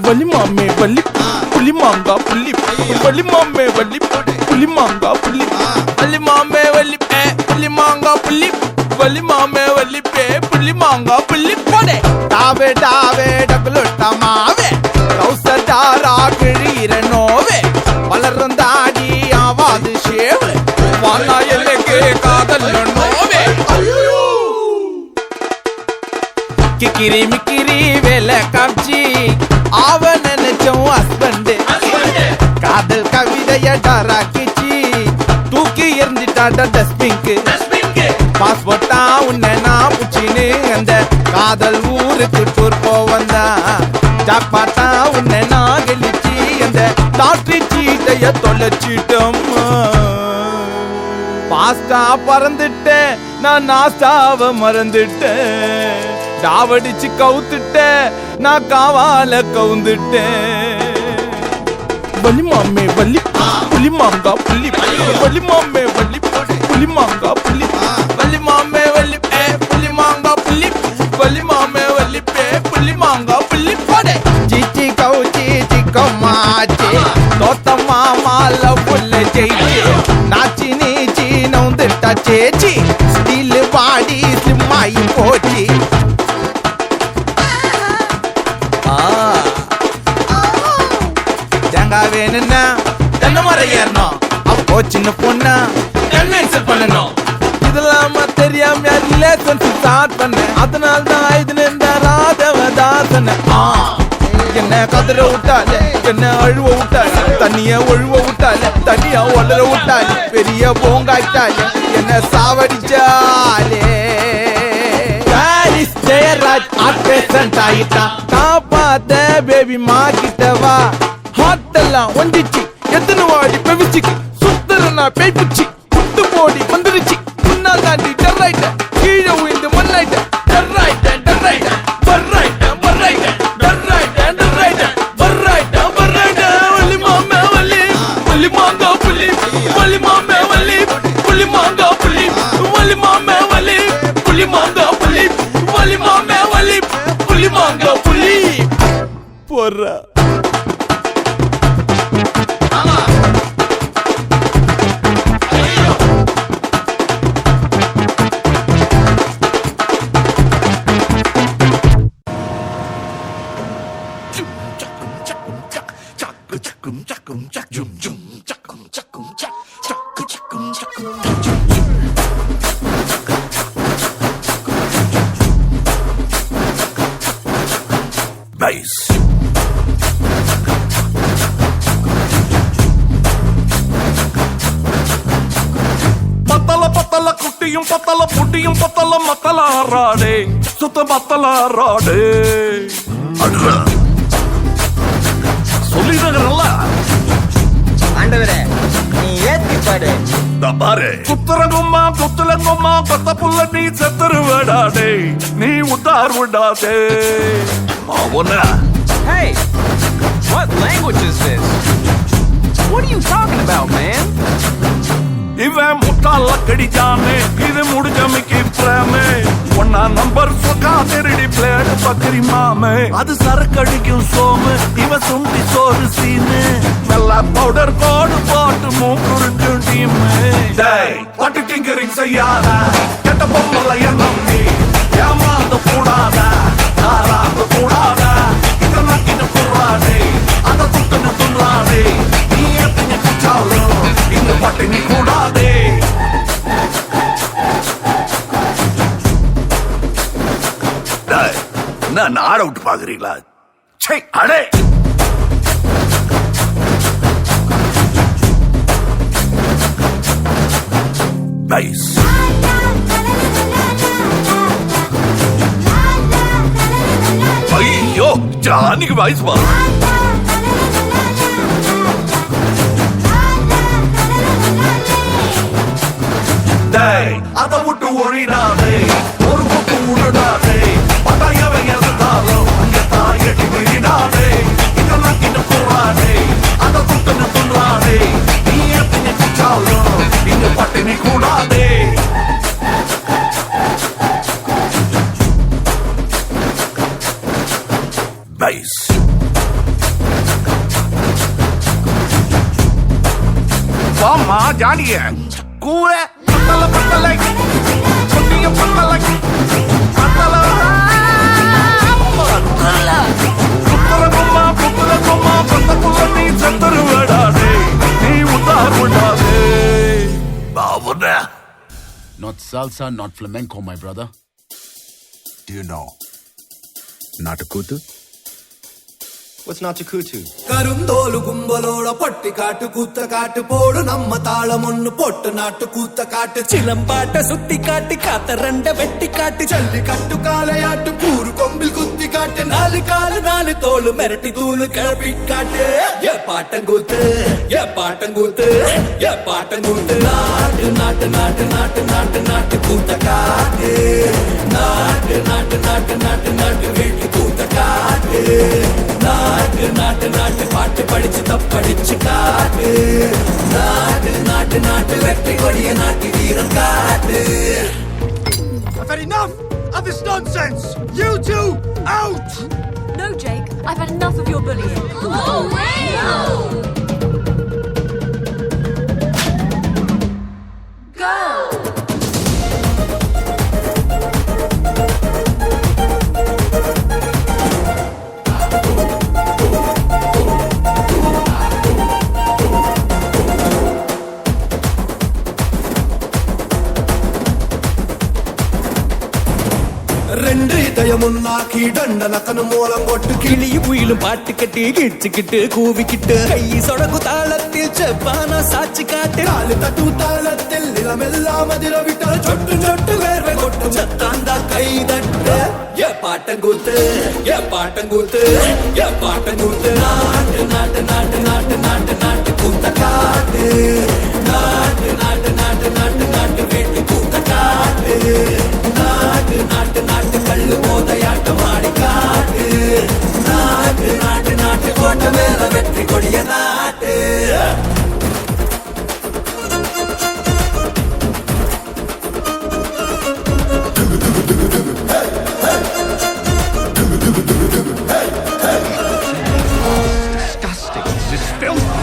வலி மாமே வலி புலி மாங்கா புள்ளி வலி மாமே வலி புலி மாங்கா புள்ளி வலி மாமே வலி புலி மாங்கா புள்ளி வலி மாமே வலி புலி மாங்கா புள்ளி போடே டாவே டாவே டகுலுட்ட மாவே கௌசடாரா கிழீர நோவே வளரும் தாடி ஆவாது ஷேவு வானா எனக்கு காதல் நோவே கிக்கிரி மிக்கிரி வேலை காட்சி அவன் நினைச்சோம் ஹஸ்பண்ட் காதல் கவிதைய டராக்கிச்சு தூக்கி எறிஞ்சிட்டாட டஸ்பிங்க்கு பாஸ்போர்ட்டா உன்னை நான் புச்சின்னு அந்த காதல் ஊருக்கு டூர் போவந்தா ஜாக்பாட்டா உன்னை நான் கெளிச்சு அந்த லாட்ரி சீட்டைய தொலைச்சிட்டோம் பாஸ்டா பறந்துட்டேன் நான் நாஸ்டாவ மறந்துட்டேன் டாவடிச்சு கவுத்துட்டேன் நான் காவால கவுந்துட்டேன் வலி மாமே வலி புலி மாங்கா புள்ளி வலி மாமே வலி புலி மாங்கா புள்ளி வலி மாமே வலி புலி மாங்கா புள்ளி வலி மாமே வலி புலி மாங்கா புள்ளி போடே சீச்சி கவுச்சி சிக்கம்மாச்சி தோத்த மாமால புல்ல ஜெயிச்சி நாச்சி நீச்சி நவுந்துட்டா சேச்சி ஸ்டீல் பாடி ஸ்லிம்மாயி போச்சி வேணும்னா தென்னை மரம் ஏறணும் அப்போ சின்ன பொண்ணா கன்வென்ஸ் பண்ணணும் இதெல்லாம தெரியாம ரிலேஷன்ஷிப் ஸ்டார்ட் பண்ணேன் அதனால தான் இதுல இந்த ராதவதாசன என்ன கதற விட்டால என்ன அழுவ விட்டால தண்ணிய ஒழுவ விட்டால தண்ணியா ஒளர விட்டால பெரிய போங்காயிட்டால என்ன சாவடிச்சாலே ஜெயராஜ் ஆர்டிஸ்ட் ஆயிட்டா காப்பாத்த பேபி மாக்கிட்டவா ஹாட்டெல்லாம் ஒண்டிச்சு எத்தனை வாடி பெவிச்சிக்கு சுத்தரனா பேய்ப்புச்சு புட்டு போடி வந்துருச்சு முன்னா தாண்டி டர்ராயிட்ட கீழே உயிந்து மண்ணாயிட்ட டர்ராயிட்ட டர்ராயிட்ட பர்ராயிட்ட பர்ராயிட்ட டர்ராயிட்ட டர்ராயிட்ட பர்ராயிட்ட பர்ராயிட்ட வலி மாமே வலி வலி மாங்கா புலி வலி மாமே வலி புலி மாங்கா புலி வலி மாமே வலி புலி மாங்கா புலி வலி மாமே வலி புலி மாங்கா புலி போறா குட்டியும் பத்தல புட்டியும் பத்தல மத்தலாராடே சுத்த மத்தலாராடே சொல்லிடுறல ஆண்டவரே நீ ஏத்தி பாடு பாரு குத்துறங்கும்மா குத்துலங்கும்மா பத்த புள்ள நீ செத்துருவடாடே நீ உத்தார் விடாதே மாவனா Hey, what language is this? What are you talking about, man? இவன் முட்டாள கடிச்சானே இது முடிஞ்சமைக்கு பிரேமே ஒன்னா நம்பர் சொக்கா திருடி பிளேடு பக்கரி மாமே அது சரக்கடிக்கும் சோமு இவன் சுண்டி சோறு சீனு நல்லா பவுடர் கோடு போட்டு மூக்குறிஞ்சும் டீமு பட்டு டிங்கரிங் செய்யாத கெட்ட பொம்மல எண்ணம் நீ ஏமாந்த கூடாத ஆராந்த கூடாத இதெல்லாம் கிட்ட கூடாதே அந்த துட்டுன்னு துன்றாதே நீ எத்தனை குச்சாலும் இந்த பட்டினி கூடாதே நான் ஆட விட்டு பாக்குறீங்களா அடே நைஸ் ஐயோ ஜானிக்கு வாய்ஸ் வா அதை விட்டு ஒழிடாதே ஒரு பக்கம் உருடாதே பட்டாயவை எதிர்த்தாலும் அங்க தாயடி விழிடாதே இதெல்லாம் கிட்ட போறாதே அதை துட்டுன்னு துன்றாதே நீ எத்தனை குச்சாலும் இங்க பட்டினி கூடாதே Bass. வாமா ஜாடிய கூற பத்தல பத்தலை சொன்னிய பத்தலை பத்தல புத்தரகும்மா புத்தரகும்மா பத்தக்குள்ள நீ சத்தரு விடாதே நீ உத்தார் விடாதே பாவுன. Not salsa, not flamenco, my brother. Do you know Natakutu? What's not to kutu? கருந்தோலு கும்பலோட பொட்டி காட்டு கூத்த காட்டு போடு நம்ம தாளம் ஒண்ணு போட்டு நாட்டு கூத்த காட்டு சிலம்பாட்ட சுத்தி காட்டி காத்த ரெண்ட வெட்டி காட்டி ஜல்லி கட்டு காலையாட்டு கூறு கொம்பில் குத்தி காட்டு நாலு காலு நாலு தோளு மிரட்டி தூளு கிளப்பி காட்டு ஏ பாட்டங்கூத்து ஏ பாட்டங்கூத்து ஏ பாட்டங்கூத்து நாட்டு நாட்டு நாட்டு நாட்டு நாட்டு நாட்டு கூத்த காட்டு நாட்டு நாட்டு நாட்டு நாட்டு நாட்டு வீட்டு கூத்த காட்டு நாட்டு நாட்டு நாட்டு பாட்டு படிச்சு தப்படிச்சு காட்டு நாட்டு நாட்டு நாட்டு வெற்றி கொடிய நாட்டு வீரன் காட்டு. I've had enough of this nonsense. You two out. No, Jake, I've had enough of your bullying. Oh, no! Go! ரெண்டு இதயமுன்னாக்கி தண்டனக்கனு மூலம் கொட்டு கிளியும் புயிலும் பாட்டு கட்டி கிச்சுக்கிட்டு கூவிக்கிட்டு கை சொடகு தாளத்தில் செவ்வான சாட்சி காட்டு நாலு தட்டு தாளத்தில் நிலமெல்லாம் அதிர விட்டால் சொட்டு சொட்டு வேர்வை கொட்டு சத்தாந்தா கை தட்டு ஏ பாட்டங்கூத்து ஏ பாட்டங்கூத்து ஏ பாட்டங்கூத்து நாட்டு நாட்டு நாட்டு நாட்டு நாட்டு நாட்டு கூத்த காட்டு நாட்டு நாட்டு நாட்டு நாட்டு நாட்டு வீட்டு கூத்த காட்டு நாட்டு நாட்டு நாட்டு கல்லு மோதையாட்டம் ஆடி காட்டு நாட்டு நாட்டு நாட்டு கோட்டை மேல வெற்றி கொடிய நாட்டு. Disgusting. This is filthy.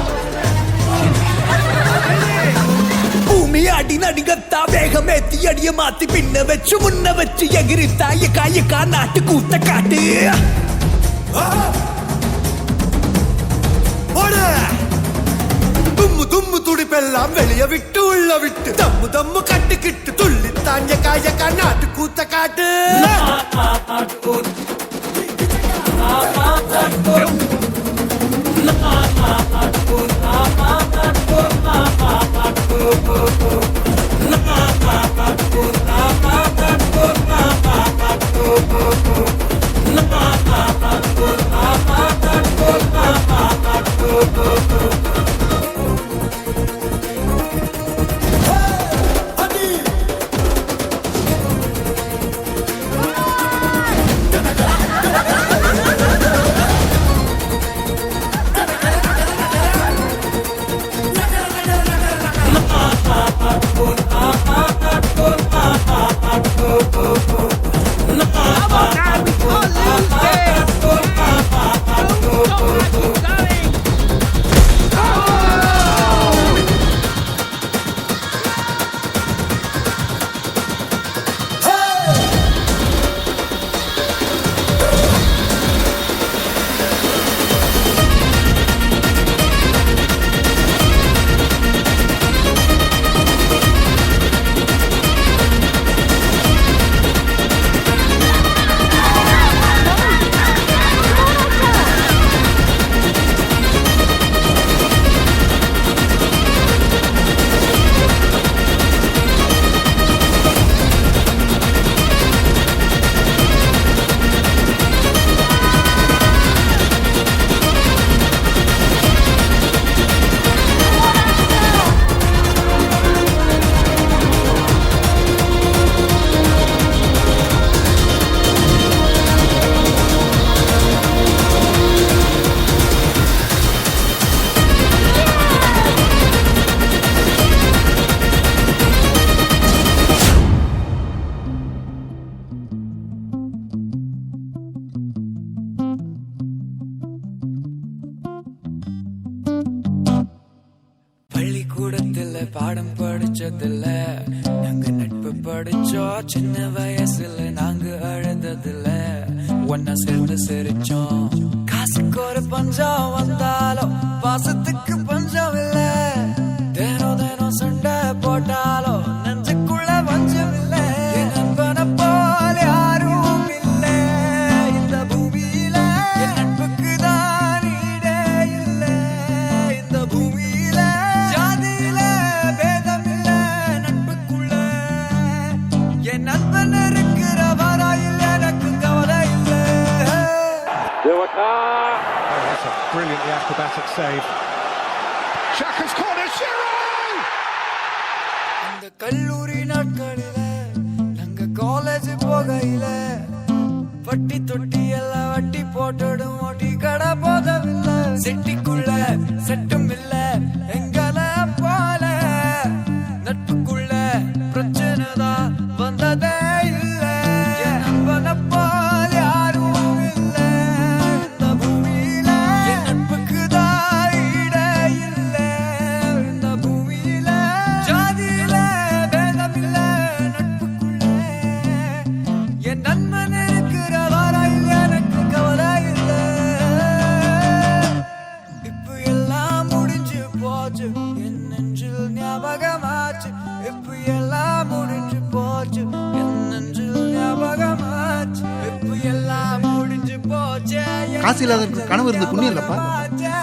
பூமி அடி நடிகத்தா வேகமேத்தி அடிய மாத்தி பின்ன வச்சு முன்ன வச்சு எகிரித்தா எக்கா நாட்டு கூத்த காட்டு தும்மு தும்மு துடிப்பெல்லாம் வெளிய விட்டு உள்ள விட்டு தம்மு தம்மு கட்டுக்கிட்டு துள்ளி தாங்க காயக்கா நாட்டு கூத்த காட்டு. இடத்துல பாடம் படிச்சதில்ல, நாங்க நட்பு படிச்சோம் சின்ன வயசுல, நாங்க அழுததில்ல, ஒன்னா சேர்ந்து சிரிச்சோம். காசுக்கு ஒரு பஞ்சம் வந்தாலும் பாசத்துக்கு பஞ்சம் இல்ல, தினம் தினம் சண்டை போட்டாலும் நெஞ்சுக்குள்ள பஞ்சம் இல்ல. என் நண்பனை போல யாரும் இல்ல இந்த பூமியில, என் நட்புக்கு தான் ஈடே இல்ல இந்த பூமியில. ஜாதியில பேதம் இல்ல நட்புக்குள்ள, என் நண்பன் இருக்கிற வரையில் எனக்கு கவலை இல்ல. That's a brilliantly acrobatic save. Xhaka's corner, Giroud! அந்த கல்லூரி நாட்களில நாங்க காலேஜ் போகையில, பட்டி தொட்டி எல்லாம் வட்டி போட்டுடும் ஓட்டி கடை போதவில்ல. செட்டிக்குள்ள செட்டும் இல்ல எங்கள போல, நட்புக்குள்ள பிரச்சனை தான் வந்ததே இல்ல. என் நண்பனை போல யாரும் இல்ல இந்த பூமியில, என் நட்புக்கு தான் ஈடே இல்ல இந்த பூமியில. ஜாதியில பேதம் இல்ல நட்புக்குள்ள, என் நண்பன் இருக்கிற வரையில் எனக்கு கவலை இல்ல. இப்ப எல்லாம் முடிஞ்சு போச்சு என் நெஞ்சில் ஞாபகமாச்சு, இப்ப எல்லாம் முடிஞ்சு போச்சு என் நெஞ்சில் ஞாபகமாச்சு, இப்ப எல்லாம் முடிஞ்சு போச்சு. காசு இல்லாதவருக்கு கனவு இருந்து புண்ணியம் இல்லப்பா. ஞாபகமாச்சு.